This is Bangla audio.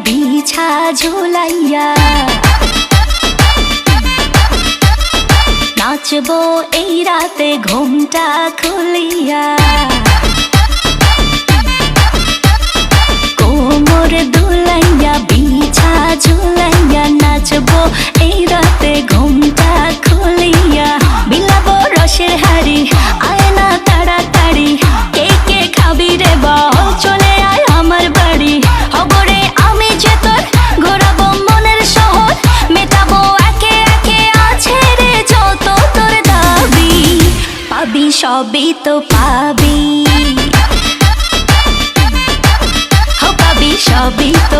বিছা ঝুলাইয়া নাচবো এই রাতে ঘুমটা খুলিয়া কোমর দুলাইয়া বিছা ঝুলাইয়া নাচবো এই রাতে ঘুমটা খুলিয়া বিলাবো রসের হাড়ি আয় না তাড়াতাড়ি কে কে খাবি রে বল চলে আয় আমার বাড়ি হবরে আমি যে তোর ঘোরাবো মনের শহর মেটাবো একে একে আছে রে যত তোর দাবি পাবি সবই তো পাবি পাবি সবই তো